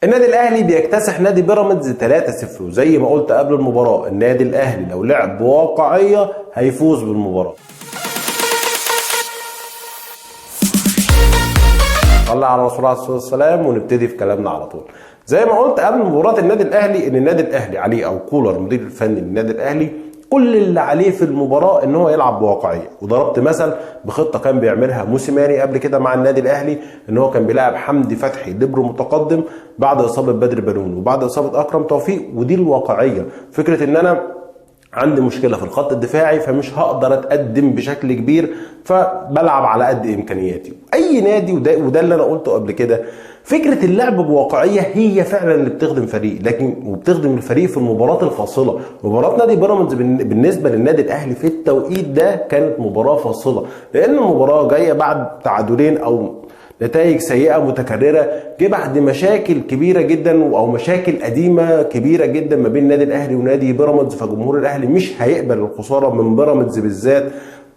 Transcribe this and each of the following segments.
النادي الاهلي بيكتسح نادي بيراميدز 3-0، وزي ما قلت قبل المباراه النادي الاهلي لو لعب بواقعيه هيفوز بالمباراه. صلى على رسول الله عليه الصلاه والسلام ونبتدي في كلامنا على طول. زي ما قلت قبل مباراه النادي الاهلي ان النادي الاهلي عليه او كولر المدير الفني للنادي الاهلي كل اللي عليه في المباراه ان هو يلعب بواقعيه، وضربت مثل بخطه كان بيعملها موسيماني قبل كده مع النادي الاهلي، ان هو كان بيلاعب حمدي فتحي ليبرو متقدم بعد اصابه بدر بنون وبعد اصابه اكرم توفيق، ودي الواقعيه. فكره ان انا عندي مشكله في الخط الدفاعي فمش هقدر اتقدم بشكل كبير، فبلعب على قد امكانياتي. اي نادي وده اللي انا قلته قبل كده، فكره اللعب بواقعيه هي فعلا اللي بتخدم فريق، لكن وبتخدم الفريق في المباراه الفاصله. مباراه نادي بيراميدز بالنسبه للنادي الاهلي في التوقيت ده كانت مباراه فاصله، لان المباراه جايه بعد تعادلين او نتائج سيئة متكررة، جه بعد مشاكل كبيرة جدا او مشاكل قديمة كبيرة جدا ما بين النادي الاهلي ونادي بيراميدز، فجمهور الاهلي مش هيقبل الخسارة من بيراميدز بالذات.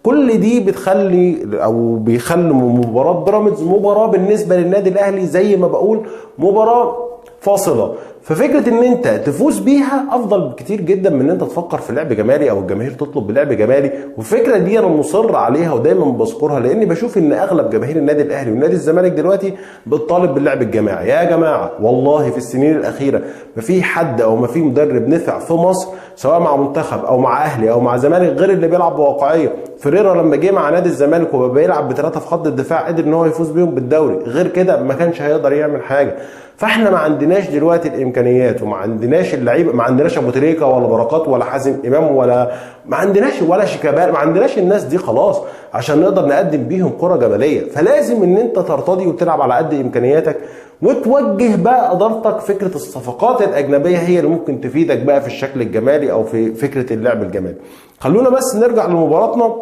كل دي بتخلي او بيخلي مباراة بيراميدز مباراة بالنسبة للنادي الاهلي زي ما بقول مباراة فاصلة. ففكرة ان انت تفوز بيها افضل بكتير جدا من ان انت تفكر في لعب جمالي او الجماهير تطلب بلعب جمالي. والفكرة دي انا مصر عليها ودايما بذكرها، لاني بشوف ان اغلب جماهير النادي الاهلي ونادي الزمالك دلوقتي بتطالب باللعب الجماعي. يا جماعة والله في السنين الاخيرة ما في حد او ما في مدرب نفع في مصر سواء مع منتخب او مع اهلي او مع زمالك غير اللي بيلعب بواقعية. فريرا لما جه مع نادي الزمالك وبقى بيلعب بثلاثة في خط الدفاع قدر ان هو يفوز بيهم بالدوري، غير كده ما كانش هيقدر يعمل حاجة. فاحنا ما عندناش دلوقتي الامكانيات وما عندناش اللعيبه، ما عندناش ابو تريكه ولا بركات ولا حازم امام ولا ما عندناش ولا شيكابالا، ما عندناش الناس دي خلاص عشان نقدر نقدم بيهم كره جماليه. فلازم ان انت ترتضي وتلعب على قد امكانياتك وتوجه بقى ادارتك فكره الصفقات الاجنبيه هي اللي ممكن تفيدك بقى في الشكل الجمالي او في فكره اللعب الجمالي. خلونا بس نرجع لمباراتنا.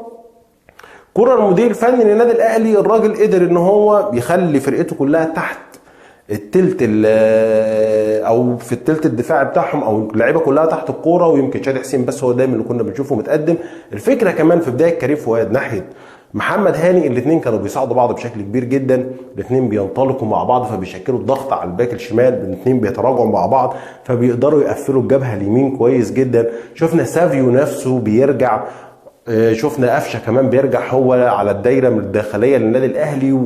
كولر المدير الفني للنادي الاهلي الراجل قدر ان هو يخلي فرقته كلها تحت التلت او في التلت الدفاعي بتاعهم او اللعيبه كلها تحت الكوره، ويمكن شادي حسين بس هو دايما اللي كنا بنشوفه متقدم. الفكره كمان في بدايه كريم فؤاد ناحيه محمد هاني، الاثنين كانوا بيساعدوا بعض بشكل كبير جدا، الاثنين بينطلقوا مع بعض فبيشكلوا الضغط على الباك الشمال، الاثنين بيتراجعوا مع بعض فبيقدروا يقفلوا الجبهه اليمين كويس جدا. شفنا سافيو نفسه بيرجع، شفنا قفشه كمان بيرجع هو على الدايره من الداخليه للنادي الاهلي،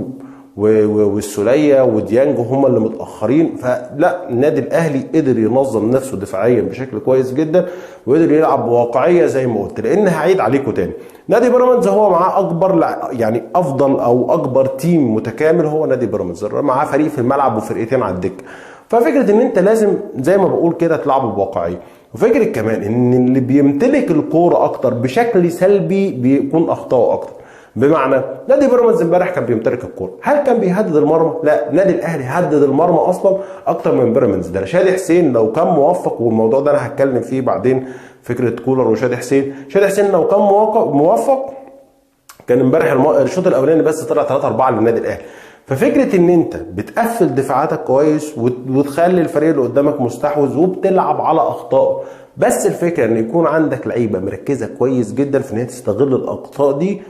والسوليه وديانج هم اللي متاخرين. فلا النادي الاهلي قدر ينظم نفسه دفاعيا بشكل كويس جدا وقدر يلعب بواقعيه زي ما قلت. لان هعيد عليكم تاني، نادي بيراميدز هو معاه اكبر يعني افضل او اكبر تيم متكامل هو نادي بيراميدز، معاه فريق في الملعب وفرقتين على الدكه. ففكره ان انت لازم زي ما بقول كده تلعبوا بواقعيه. وفكره كمان ان اللي بيمتلك الكوره اكتر بشكل سلبي بيكون اخطائه اكتر. بمعنى نادي بيراميدز امبارح كان بيمتلك الكوره، هل كان بيهدد المرمى؟ لا، النادي الاهلي هدد المرمى اصلا اكتر من بيراميدز. ده شادي حسين لو كان موفق، والموضوع ده انا هتكلم فيه بعدين، فكره كولر وشادي حسين. شادي حسين لو كان موفق كان امبارح الشوط الاولاني بس طلع 3-4 للنادي الاهلي. ففكره ان انت بتقفل دفاعاتك كويس وتخلي الفريق اللي قدامك مستحوذ وبتلعب على اخطائه، بس الفكره ان يكون عندك لعيبه مركزه كويس جدا في ان هي تستغل الاخطاء دي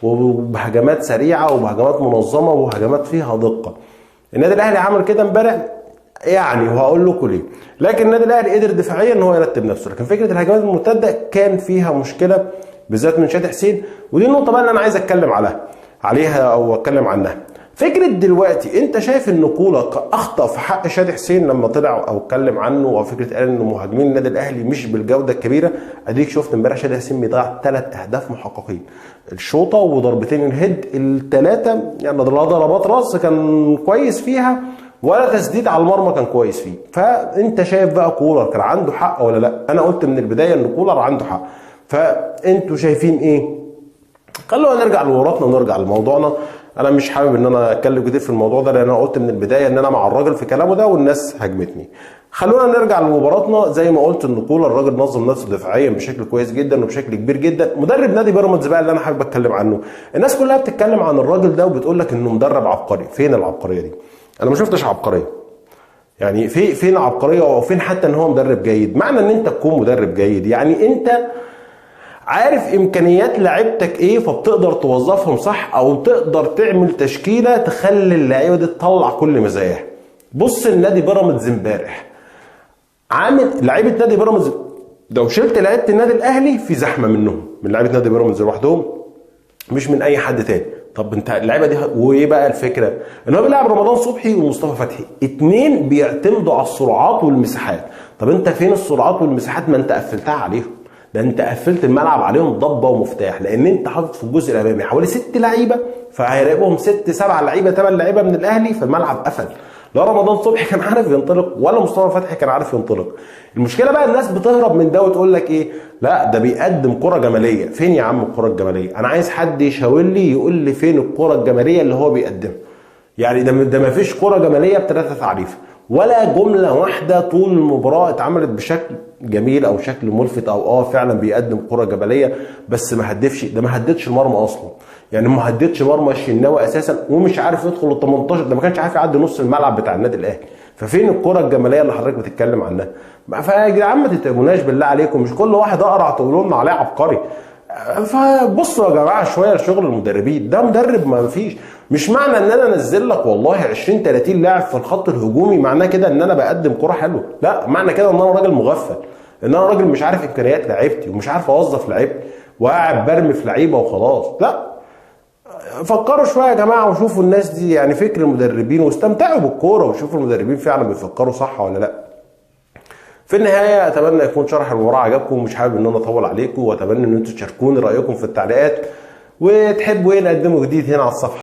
وبهجمات سريعه وبهجمات منظمه وهجمات فيها دقه. النادي الاهلي عمل كده امبارح يعني، وهقول لكم ليه. لكن النادي الاهلي قدر دفاعيا ان هو يرتب نفسه، لكن فكره الهجمات المرتده كان فيها مشكله بالذات من شادي حسين، ودي النقطه بقى اللي انا عايز اتكلم عليها او اتكلم عنها. فكره دلوقتي انت شايف ان كولر اخطا في حق شادي حسين لما طلع او اتكلم عنه، او فكره قال ان مهاجمين النادي الاهلي مش بالجوده الكبيره. اديك شفت امبارح شادي حسين بيضيع 3 اهداف محققين، الشوطه وضربتين الهيد الثلاثه، يعني ضربات راس كان كويس فيها ولا تسديد على المرمى كان كويس فيه. فانت شايف بقى كولر كان عنده حق ولا لا؟ انا قلت من البدايه ان كولر عنده حق، فانتوا شايفين ايه؟ خلونا نرجع لوراتنا ونرجع لموضوعنا. انا مش حابب ان انا اتكلم كتير في الموضوع ده، لان انا قلت من البدايه ان انا مع الراجل في كلامه ده والناس هاجمتني. خلونا نرجع لمباراتنا. زي ما قلت ان كولر الراجل نظم نفسه دفاعيا بشكل كويس جدا وبشكل كبير جدا. مدرب نادي بيراميدز بقى اللي انا حابب اتكلم عنه، الناس كلها بتتكلم عن الراجل ده وبتقول لك انه مدرب عبقري. فين العبقريه دي؟ انا ما شفتش عبقريه. يعني فين عبقريه او فين حتى ان هو مدرب جيد؟ معنى ان انت تكون مدرب جيد يعني انت عارف امكانيات لعيبتك ايه، فبتقدر توظفهم صح او تقدر تعمل تشكيله تخلي اللعيبه دي تطلع كل مزاياها. بص النادي بيراميدز امبارح عامل لعيبه نادي بيراميدز، لو شلت لعيبه النادي الاهلي في زحمه منهم، من لعيبه نادي بيراميدز لوحدهم مش من اي حد تاني. طب انت اللعيبه دي وايه بقى الفكره؟ ان هو بيلعب رمضان صبحي ومصطفى فتحي، اتنين بيعتمدوا على السرعات والمساحات. طب انت فين السرعات والمساحات؟ ما انت قفلتها عليهم، ده انت قفلت الملعب عليهم ضبه ومفتاح، لان انت حاطط في الجزء الامامي حوالي 6 لعيبه، فهيراقبهم 6 7 لعيبه 8 لعيبه من الاهلي، فالملعب قفل. لا رمضان صبحي كان عارف ينطلق ولا مصطفى فتحي كان عارف ينطلق. المشكله بقى الناس بتهرب من ده وتقول لك ايه، لا ده بيقدم كره جماليه. فين يا عم الكره الجماليه؟ انا عايز حد يشاور لي يقول لي فين الكره الجماليه اللي هو بيقدمها. يعني ده ما فيش كره جماليه بثلاثه تعريف، ولا جمله واحده طول المباراه اتعملت بشكل جميل او شكل ملفت او فعلا بيقدم كره جماليه بس ما هدفش. ده ما هددش المرمى اصلا، يعني ما هددش مرمى الشناوي اساسا ومش عارف يدخل ال 18، ده ما كانش عارف يعدي نص الملعب بتاع النادي الاهلي. ففين الكره الجماليه اللي حضرتك بتتكلم عنها؟ فيا جدعان ما تتعبوناش بالله عليكم، مش كل واحد اقرع تقولوا لنا عليه عبقري. فبصوا يا جماعه شويه لشغل المدربين. ده مدرب ما فيش، مش معنى ان انا انزل لك والله 20 30 لاعب في الخط الهجومي معناه كده ان انا بقدم كره حلوه، لا معنى كده ان انا راجل مغفل، ان انا راجل مش عارف امكانيات لعيبتي ومش عارف اوظف لعيبتي وقاعد برمي في لعيبه وخلاص. لا فكروا شويه يا جماعه وشوفوا الناس دي، يعني فكر المدربين، واستمتعوا بالكوره وشوفوا المدربين فعلا بيفكروا صح ولا لا. في النهايه اتمنى يكون شرح المباراه عجبكم، مش حابب ان انا اطول عليكم، واتمنى ان انتم تشاركوني رايكم في التعليقات، وتحبوا ايه نقدمه جديد هنا على الصفحه.